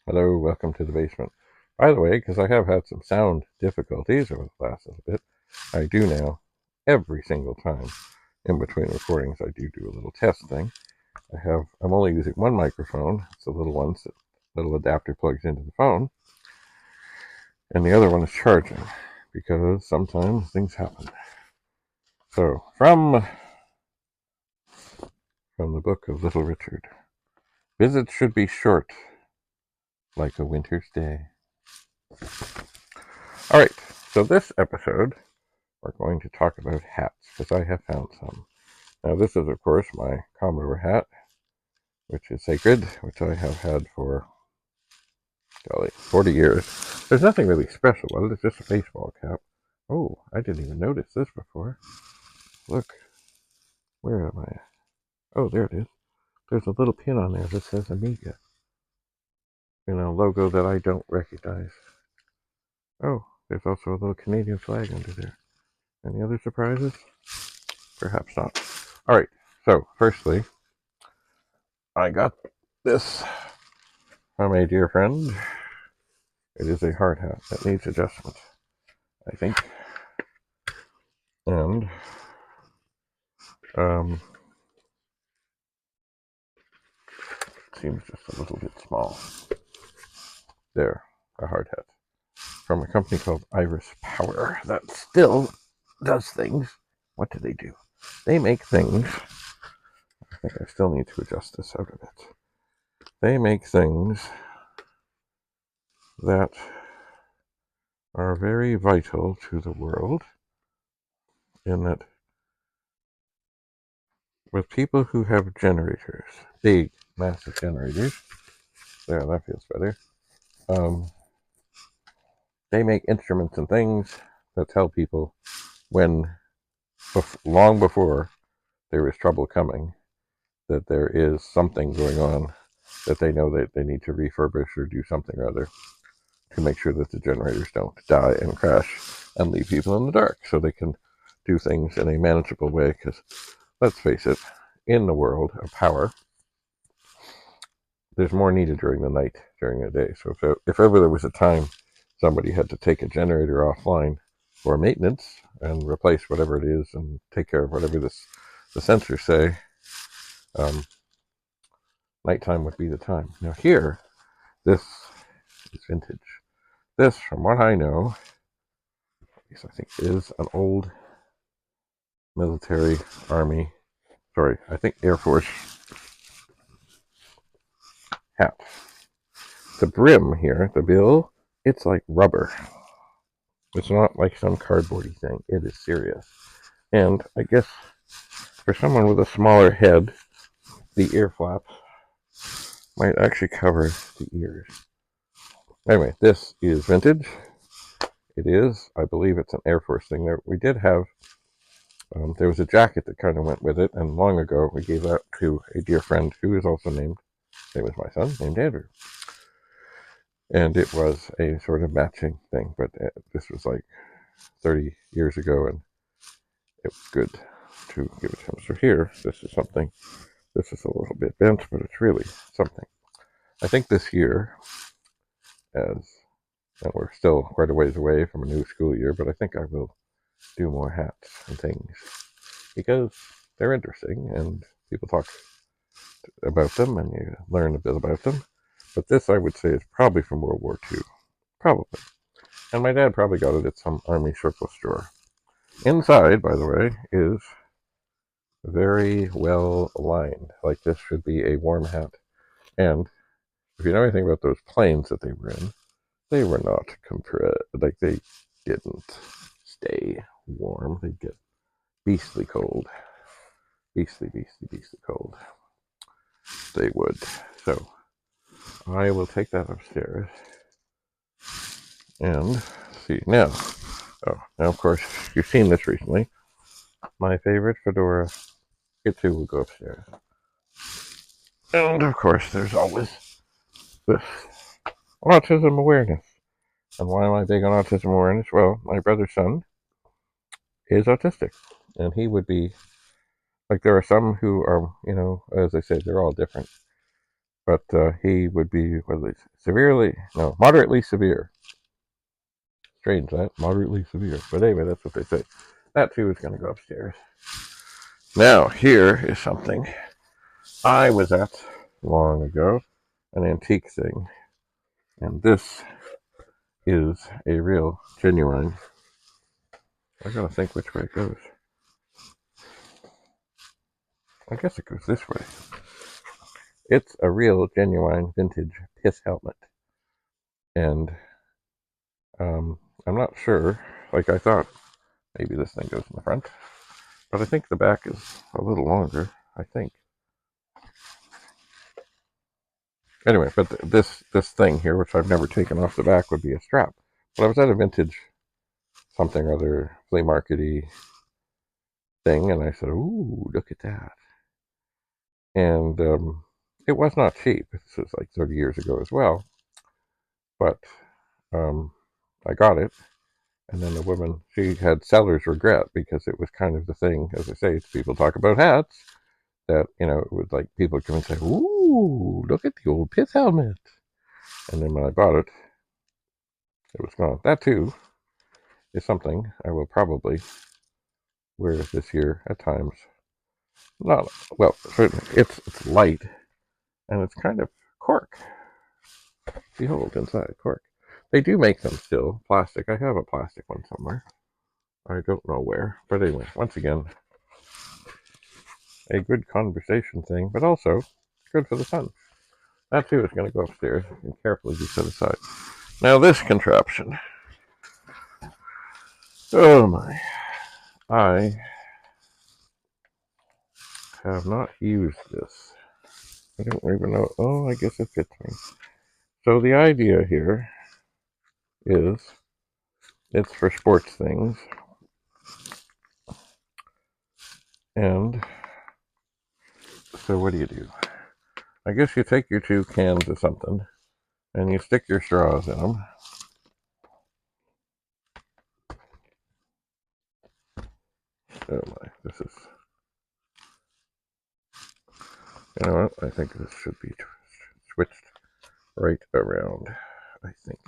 Hello, welcome to the basement. By the way, because I have had some sound difficulties over the last little bit, I do now, every single time in between recordings, I do a little test thing. I'm only using one microphone. It's the little ones that little adapter plugs into the phone, and the other one is charging because sometimes things happen. So, from the book of Little Richard, visits should be short, like a winter's day. All right, so this episode we're going to talk about hats because I have found some. Now, this is, of course, my Commodore hat, which is sacred, which I have had for, golly, 40 years. There's nothing really special about it. It's just a baseball cap. Oh, I didn't even notice this before. Look, where am I? Oh, there it is. There's a little pin on there that says Amiga. Logo that I don't recognize. Oh, there's also a little Canadian flag under there. Any other surprises? Perhaps not. All right, so firstly, I got this from a dear friend. It is a hard hat that needs adjustment, I think. And seems just a little bit small. There, a hard hat from a company called Iris Power that still does things. What do they do? They make things. I think I still need to adjust this out of it. They make things that are very vital to the world, in that with people who have generators, big, massive generators, there, that feels better. They make instruments and things that tell people when, long before there is trouble coming, that there is something going on that they know that they need to refurbish or do something or other to make sure that the generators don't die and crash and leave people in the dark, so they can do things in a manageable way. Because let's face it, in the world of power, there's more needed during the night, during the day. So if ever there was a time somebody had to take a generator offline for maintenance and replace whatever it is and take care of whatever the sensors say, nighttime would be the time. Now here, this is vintage. This, from what I know, I think is an old military, army, I think Air Force hat. The brim here, the bill, it's like rubber. It's not like some cardboardy thing. It is serious. And I guess for someone with a smaller head, the ear flaps might actually cover the ears. Anyway, this is vintage. It is. I believe it's an Air Force thing. We did have, there was a jacket that kind of went with it, and long ago we gave that to a dear friend who is also named, same as my son, named Andrew. And it was a sort of matching thing, but this was like 30 years ago, and it was good to give it to him. So here, this is something, this is a little bit bent, but it's really something. I think this year, and we're still quite a ways away from a new school year, but I think I will do more hats and things because they're interesting and people talk about them and you learn a bit about them. But this, I would say, is probably from World War II. Probably. And my dad probably got it at some army surplus store. Inside, by the way, is very well lined. Like this should be a warm hat. And if you know anything about those planes that they were in, they were not compressed. Like they didn't stay warm. They'd get beastly cold. Beastly cold. They would. So I will take that upstairs and see. Now, of course, you've seen this recently. My favorite fedora, it too will go upstairs. And of course, there's always this autism awareness. And why am I big on autism awareness? Well, my brother's son is autistic, and he would be like, there are some who are, as I say, they're all different. But he would be, what is it, severely, no, moderately severe. Strange, that, moderately severe. But anyway, that's what they say. That too is going to go upstairs. Now, here is something I was at long ago, an antique thing. And this is a real, genuine. I gotta think which way it goes. I guess it goes this way. It's a real, genuine, vintage Pith helmet. And I'm not sure. Like, I thought maybe this thing goes in the front. But I think the back is a little longer, I think. Anyway, but this thing here, which I've never taken off the back, would be a strap. But I was at a vintage something or other flea market-y thing, and I said, ooh, look at that. And it was not cheap. This was like 30 years ago as well. But I got it. And then the woman, she had seller's regret because it was kind of the thing, as I say, people talk about hats, that, it would like people would come and say, ooh, look at the old Pith helmet. And then when I bought it, it was gone. That too is something I will probably wear this year at times. Not, well, certainly it's light and it's kind of cork. Behold, inside cork. They do make them still, plastic. I have a plastic one somewhere. I don't know where. But anyway, once again, a good conversation thing, but also good for the sun. That too is going to go upstairs and carefully be set aside. Now this contraption. Oh my. I have not used this. I don't even know. Oh, I guess it fits me. So the idea here is it's for sports things. And so what do? I guess you take your 2 cans of something and you stick your straws in them. Oh my, this is... You know what? I think this should be switched right around. I think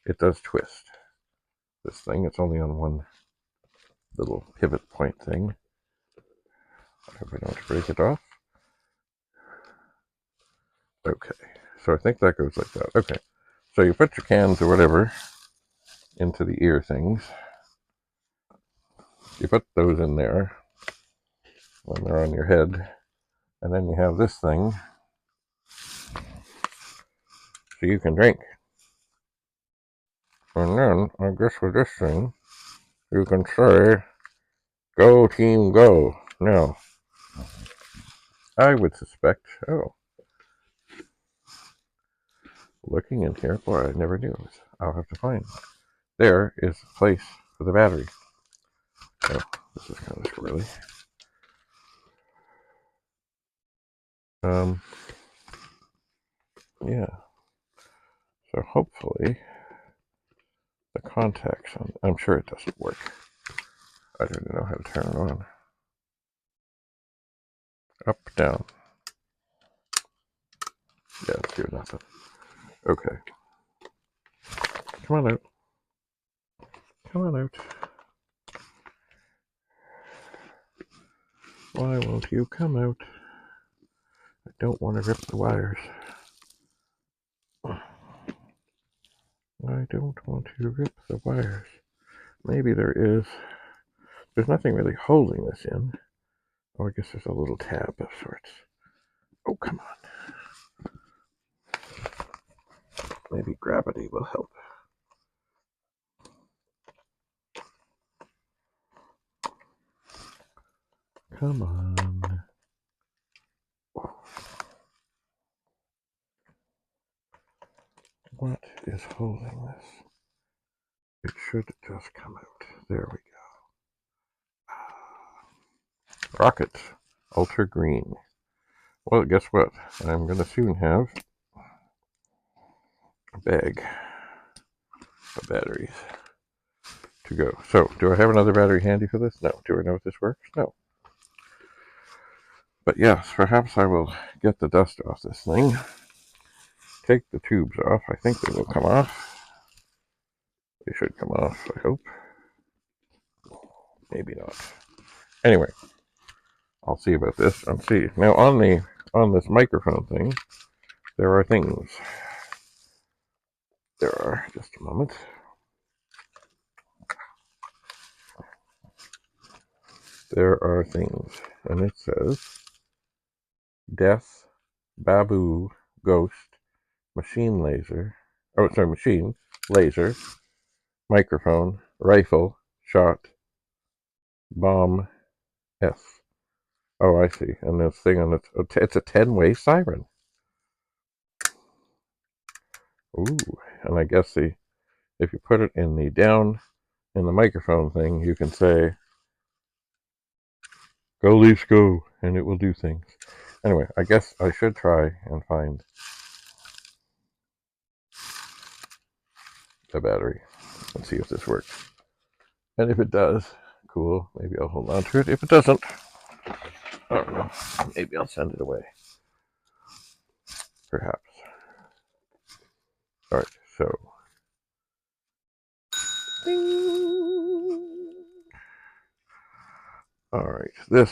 it does twist. This thing, it's only on one little pivot point thing. I hope I don't break it off. Okay, so I think that goes like that. Okay, so you put your cans or whatever into the ear things. You put those in there when they're on your head, and then you have this thing so you can drink. And then, I guess with this thing, you can say, go team go. Now, I would suspect, looking in here, boy, I never knew this. I'll have to find. There is a place for the battery. Oh, this is kind of squirrely. Yeah. So hopefully the contacts on, I'm sure it doesn't work. I don't know how to turn it on. Up, down. Yeah, it's doing nothing. Okay. Come on out. Come on out. Why won't you come out? I don't want to rip the wires. I don't want to rip the wires. Maybe there is. There's nothing really holding this in. Oh, I guess there's a little tab of sorts. Oh, come on. Maybe gravity will help. Come on. What is holding this? It should just come out. There we go. Rocket. Ultra green. Well, guess what? I'm going to soon have a bag of batteries to go. So, do I have another battery handy for this? No. Do I know if this works? No. But yes, perhaps I will get the dust off this thing. Take the tubes off. I think they will come off. They should come off, I hope. Maybe not. Anyway, I'll see about this and see. Now on this microphone thing, there are things. There are, just a moment. There are things, and it says death, babu, ghost, machine laser. Oh, sorry, machine, laser, microphone, rifle, shot, bomb, S. Oh, I see. And this thing on it's a 10-way siren. Ooh, and I guess if you put it in the microphone thing, you can say, "Go Leafs, go," and it will do things. Anyway, I guess I should try and find a battery and see if this works. And if it does, cool. Maybe I'll hold on to it. If it doesn't, I don't know. Maybe I'll send it away. Perhaps. All right. So. All right. This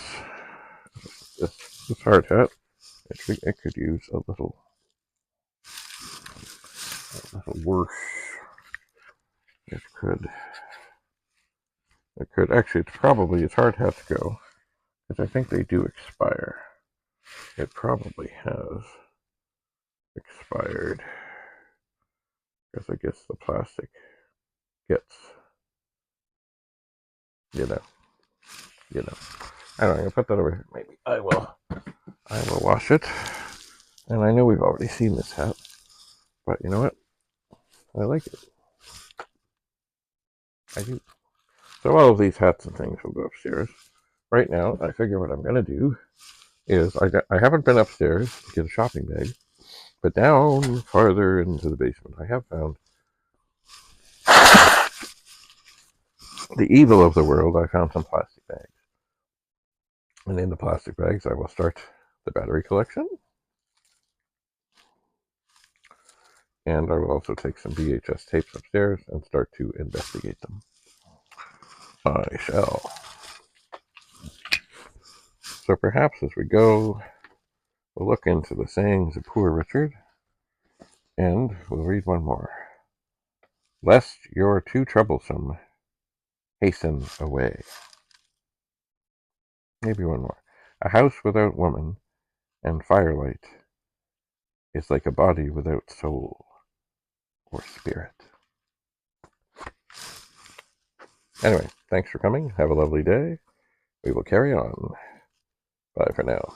hard hat. It could use a little worse. It could actually. It's hard hat to go because I think they do expire. It probably has expired because I guess the plastic gets, you know. I don't know, I'm gonna put that over. Maybe I will wash it. And I know we've already seen this hat, but you know what? I like it. I do. So all of these hats and things will go upstairs. Right now, I figure what I'm gonna do is I haven't been upstairs to get a shopping bag, but down farther into the basement, I have found the evil of the world. I found some plastic bags. And in the plastic bags, I will start the battery collection. And I will also take some VHS tapes upstairs and start to investigate them. I shall. So perhaps as we go, we'll look into the sayings of Poor Richard, and we'll read one more. Lest you're too troublesome, hasten away. Maybe one more. A house without woman and firelight is like a body without soul or spirit. Anyway, thanks for coming. Have a lovely day. We will carry on. Bye for now.